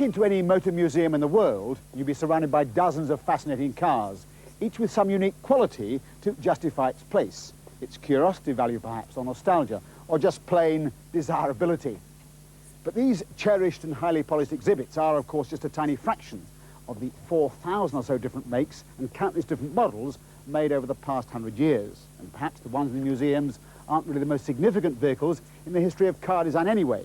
into any motor museum in the world, you'll be surrounded by dozens of fascinating cars, each with some unique quality to justify its place. Its curiosity value, perhaps, or nostalgia, or just plain desirability. But these cherished and highly polished exhibits are, of course, just a tiny fraction of the 4,000 or so different makes and countless different models made over the past 100 years. And perhaps the ones in the museums aren't really the most significant vehicles in the history of car design anyway.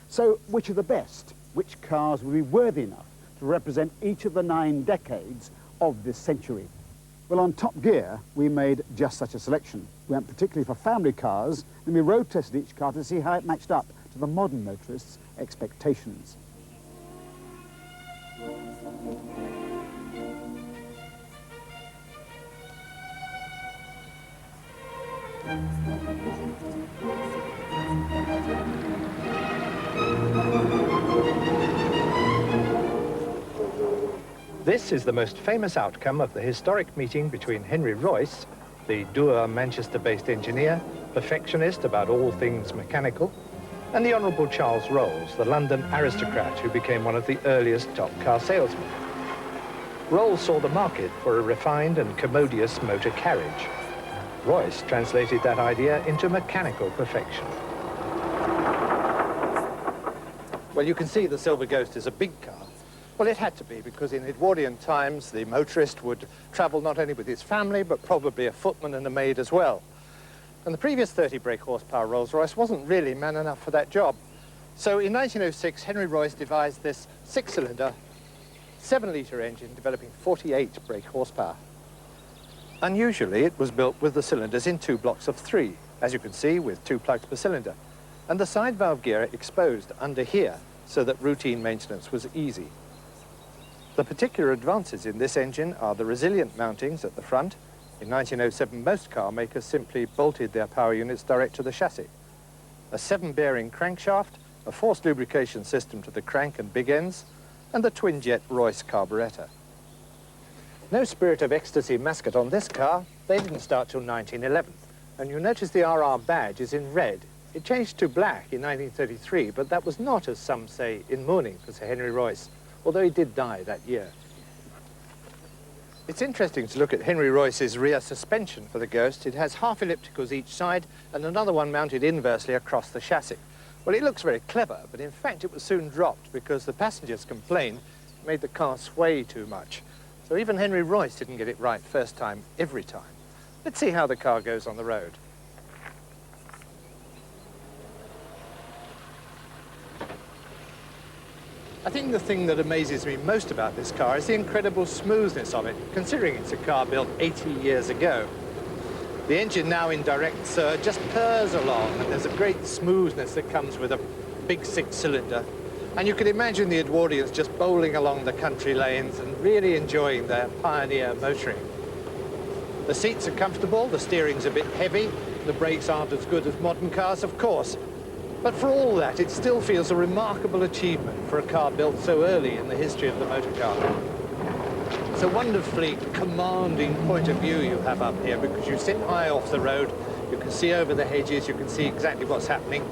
So which are the best? Which cars will be worthy enough to represent each of the 9 decades of this century? Well, on Top Gear, we made just such a selection. We went particularly for family cars, and we road tested each car to see how it matched up to the modern motorists' expectations. This is the most famous outcome of the historic meeting between Henry Royce, the dour Manchester-based engineer, perfectionist about all things mechanical, and the Honourable Charles Rolls, the London aristocrat who became one of the earliest top car salesmen. Rolls saw the market for a refined and commodious motor carriage. Royce translated that idea into mechanical perfection. Well, you can see the Silver Ghost is a big car. Well, it had to be, because in Edwardian times, the motorist would travel not only with his family, but probably a footman and a maid as well. And the previous 30 brake horsepower Rolls-Royce wasn't really man enough for that job. So in 1906, Henry Royce devised this 6-cylinder, 7-litre engine developing 48 brake horsepower. Unusually, it was built with the cylinders in 2 blocks of 3, as you can see, with 2 plugs per cylinder, and the side valve gear exposed under here so that routine maintenance was easy. The particular advances in this engine are the resilient mountings at the front. In 1907, most car makers simply bolted their power units direct to the chassis. A 7-bearing crankshaft, a forced lubrication system to the crank and big ends, and the twin-jet Royce carburettor. No Spirit of Ecstasy mascot on this car. They didn't start till 1911. And you notice the RR badge is in red. It changed to black in 1933, but that was not, as some say, in mourning for Sir Henry Royce, although he did die that year. It's interesting to look at Henry Royce's rear suspension for the Ghost. It has half ellipticals each side and another one mounted inversely across the chassis. Well, it looks very clever, but in fact it was soon dropped because the passengers complained it made the car sway too much. So even Henry Royce didn't get it right first time, every time. Let's see how the car goes on the road. I think the thing that amazes me most about this car is the incredible smoothness of it, considering it's a car built 80 years ago. The engine now in direct surge just purrs along, and there's a great smoothness that comes with a big 6-cylinder. And you can imagine the Edwardians just bowling along the country lanes and really enjoying their pioneer motoring. The seats are comfortable, the steering's a bit heavy, the brakes aren't as good as modern cars, of course. But for all that, it still feels a remarkable achievement for a car built so early in the history of the motor car. It's a wonderfully commanding point of view you have up here, because you sit high off the road, you can see over the hedges, you can see exactly what's happening.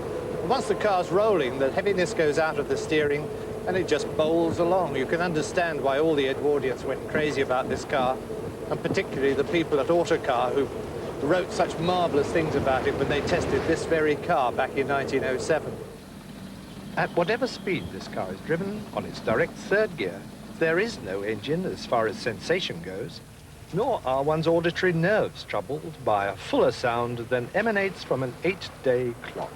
And once the car's rolling, the heaviness goes out of the steering and it just bowls along. You can understand why all the Edwardians went crazy about this car, and particularly the people at Autocar who wrote such marvellous things about it when they tested this very car back in 1907. At whatever speed this car is driven on its direct third gear, there is no engine as far as sensation goes, nor are one's auditory nerves troubled by a fuller sound than emanates from an 8-day clock.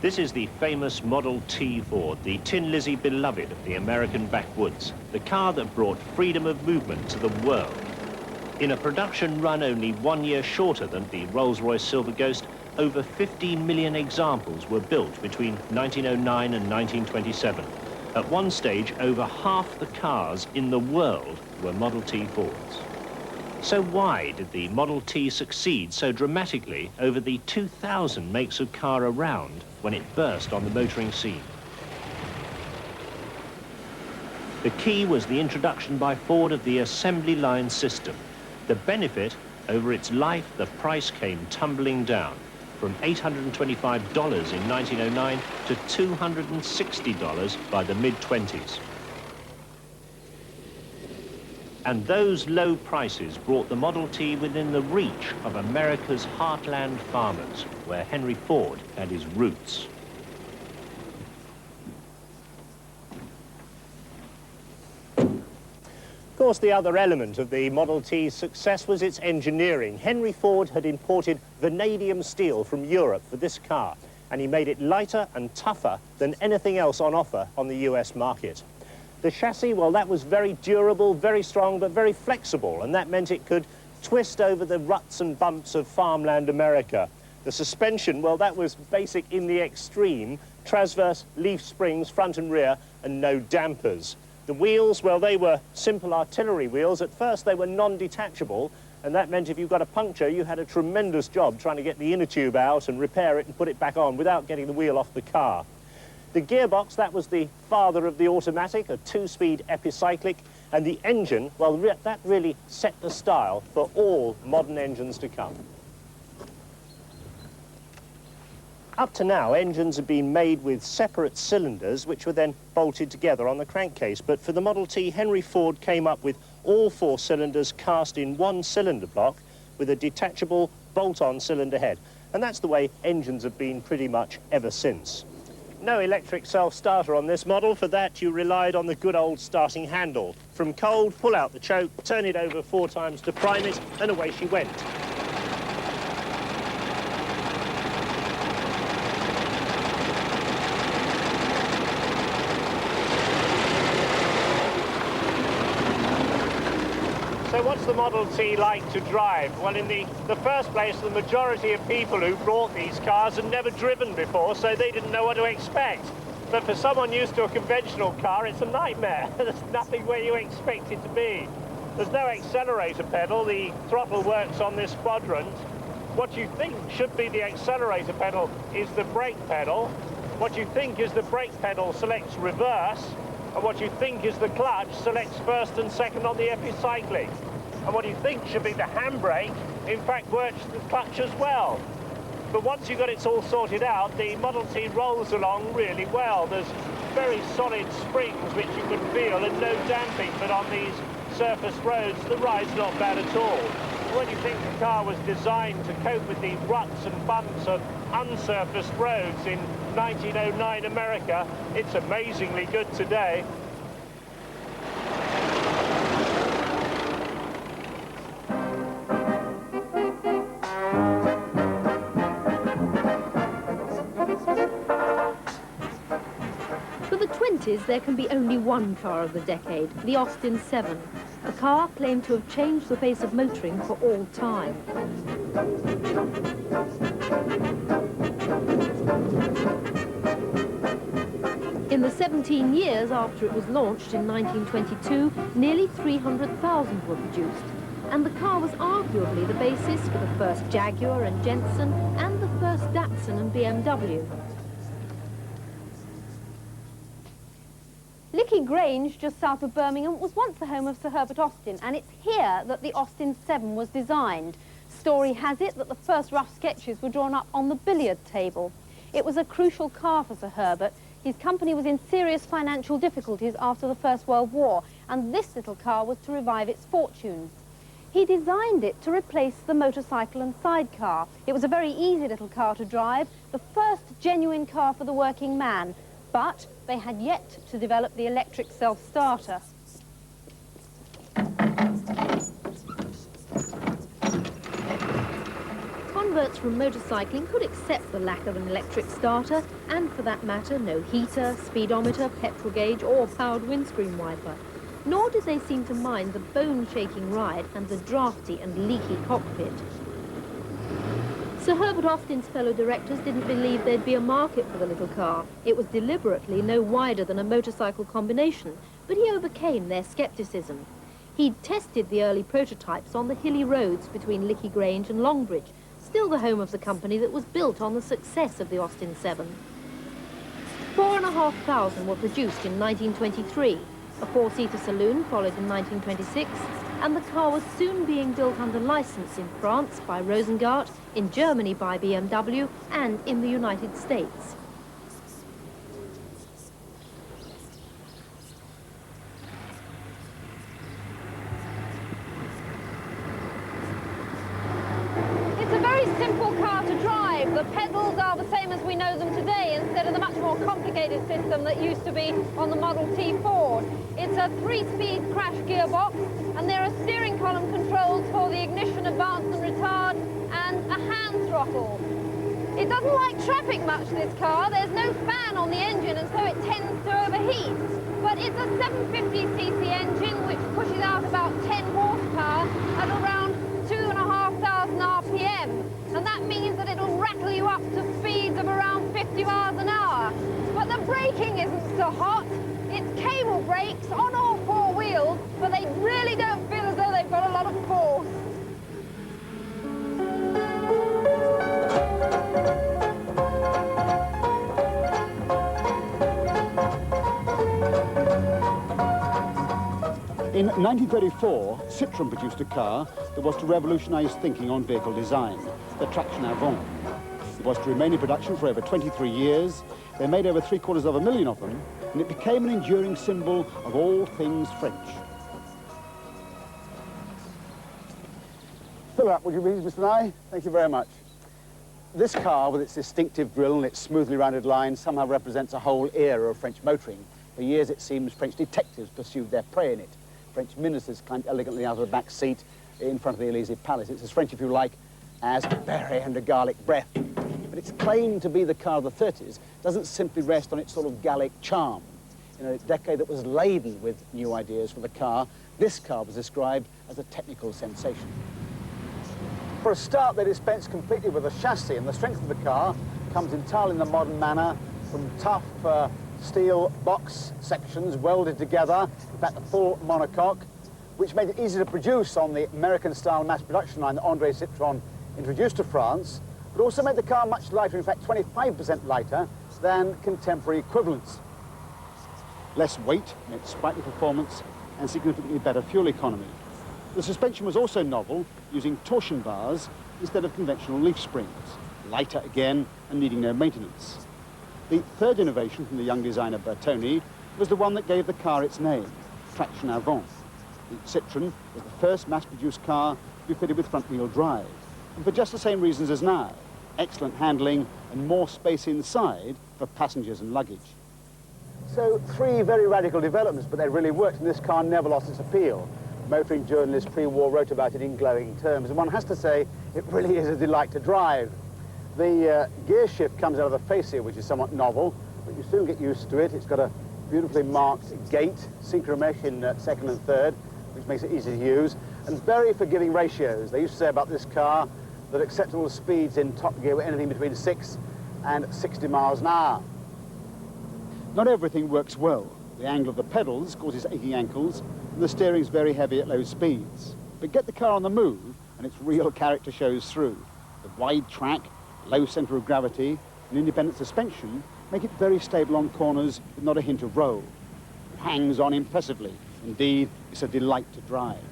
This is the famous Model T Ford, the Tin Lizzie beloved of the American backwoods, the car that brought freedom of movement to the world. In a production run only 1 year shorter than the Rolls-Royce Silver Ghost, over 50 million examples were built between 1909 and 1927. At one stage, over half the cars in the world were Model T Fords. So why did the Model T succeed so dramatically over the 2,000 makes of car around when it burst on the motoring scene? The key was the introduction by Ford of the assembly line system. The benefit, over its life, the price came tumbling down from $825 in 1909 to $260 by the mid-20s. And those low prices brought the Model T within the reach of America's heartland farmers, where Henry Ford had his roots. Of course, the other element of the Model T's success was its engineering. Henry Ford had imported vanadium steel from Europe for this car, and he made it lighter and tougher than anything else on offer on the US market. The chassis, well, that was very durable, very strong, but very flexible, and that meant it could twist over the ruts and bumps of farmland America. The suspension, well, that was basic in the extreme, transverse leaf springs, front and rear, and no dampers. The wheels, well, they were simple artillery wheels. At first, they were non-detachable, and that meant if you got a puncture, you had a tremendous job trying to get the inner tube out and repair it and put it back on without getting the wheel off the car. The gearbox, that was the father of the automatic, a two-speed epicyclic, and the engine, well, that really set the style for all modern engines to come. Up to now, engines have been made with separate cylinders, which were then bolted together on the crankcase. But for the Model T, Henry Ford came up with all four cylinders cast in one cylinder block with a detachable bolt-on cylinder head. And that's the way engines have been pretty much ever since. No electric self-starter on this model. For that, you relied on the good old starting handle. From cold, pull out the choke, turn it over 4 times to prime it, and away she went. So what's the Model T like to drive? Well, in the first place, the majority of people who bought these cars had never driven before, so they didn't know what to expect. But for someone used to a conventional car, it's a nightmare. There's nothing where you expect it to be. There's no accelerator pedal. The throttle works on this quadrant. What you think should be the accelerator pedal is the brake pedal. What you think is the brake pedal selects reverse. And what you think is the clutch selects first and second on the epicyclic. And what you think should be the handbrake, in fact, works the clutch as well. But once you've got it all sorted out, the Model T rolls along really well. There's very solid springs which you can feel and no damping, but on these surface roads, the ride's not bad at all. When you think the car was designed to cope with the ruts and bumps of unsurfaced roads in 1909 America, it's amazingly good today. For the 20s, there can be only one car of the decade, the Austin 7. A car claimed to have changed the face of motoring for all time. In the 17 years after it was launched in 1922, nearly 300,000 were produced. And the car was arguably the basis for the first Jaguar and Jensen and the first Datsun and BMW. Lickey Grange, just south of Birmingham, was once the home of Sir Herbert Austin, and it's here that the Austin 7 was designed. Story has it that the first rough sketches were drawn up on the billiard table. It was a crucial car for Sir Herbert. His company was in serious financial difficulties after the First World War, and this little car was to revive its fortunes. He designed it to replace the motorcycle and sidecar. It was a very easy little car to drive, the first genuine car for the working man. But they had yet to develop the electric self-starter. Converts from motorcycling could accept the lack of an electric starter, and for that matter, no heater, speedometer, petrol gauge, or powered windscreen wiper. Nor did they seem to mind the bone-shaking ride and the drafty and leaky cockpit. Sir Herbert Austin's fellow directors didn't believe there'd be a market for the little car. It was deliberately no wider than a motorcycle combination, but he overcame their scepticism. He'd tested the early prototypes on the hilly roads between Lickey Grange and Longbridge, still the home of the company that was built on the success of the Austin 7. 4,500 were produced in 1923. A four-seater saloon followed in 1926, and the car was soon being built under license in France by Rosengart, in Germany by BMW, and in the United States. It's a very simple car to drive. The pedals are the same as we know them today, instead of the much more complicated system that used to be on the Model T Ford. It's a 3-speed crash gearbox, and there are steering column controls for the ignition, advance and retard, and a hand throttle. It doesn't like traffic much, this car. There's no fan on the engine, and so it tends to overheat. But it's a 750cc engine which pushes out about 10 horsepower at around 2,500 RPM. And that means that it'll rattle you up to speeds of around 50 miles an hour. But the braking isn't so hot. It's cable brakes on all four wheels, but they really don't feel as though they've got a lot of force. In 1934, Citroën produced a car that was to revolutionise thinking on vehicle design, the Traction Avant. It was to remain in production for over 23 years. They made over 750,000 of them, and it became an enduring symbol of all things French. Fill up, would you please, Mr. Nye? Thank you very much. This car, with its distinctive grille and its smoothly rounded lines, somehow represents a whole era of French motoring. For years, it seems, French detectives pursued their prey in it. French ministers climbed elegantly out of the back seat in front of the Élysée Palace. It's as French, if you like, as a beret and a garlic breath. But its claim to be the car of the 30s doesn't simply rest on its sort of Gallic charm. In a decade that was laden with new ideas for the car, this car was described as a technical sensation. For a start, they dispense completely with the chassis, and the strength of the car comes entirely in the modern manner from tough steel box sections welded together, in fact, a full monocoque, which made it easy to produce on the American-style mass production line that André Citroën introduced to France, but also made the car much lighter, in fact 25% lighter than contemporary equivalents. Less weight meant sprightly performance and significantly better fuel economy. The suspension was also novel, using torsion bars instead of conventional leaf springs, lighter again and needing no maintenance. The third innovation from the young designer Bertoni was the one that gave the car its name, Traction Avant. The Citroën was the first mass-produced car to be fitted with front-wheel drive, and for just the same reasons as now, excellent handling and more space inside for passengers and luggage. So, three very radical developments, but they really worked, and this car never lost its appeal. Motoring journalists pre-war wrote about it in glowing terms, and one has to say it really is a delight to drive. The gear shift comes out of the fascia, which is somewhat novel, but you soon get used to it. It's got a beautifully marked gate, synchromesh in second and third, which makes it easy to use, and very forgiving ratios. They used to say about this car that acceptable speeds in top gear were anything between 6 and 60 miles an hour. Not everything works well. The angle of the pedals causes aching ankles, and the steering's very heavy at low speeds. But get the car on the move, and its real character shows through. The wide track, low centre of gravity, and independent suspension make it very stable on corners with not a hint of roll. It hangs on impressively. Indeed, it's a delight to drive.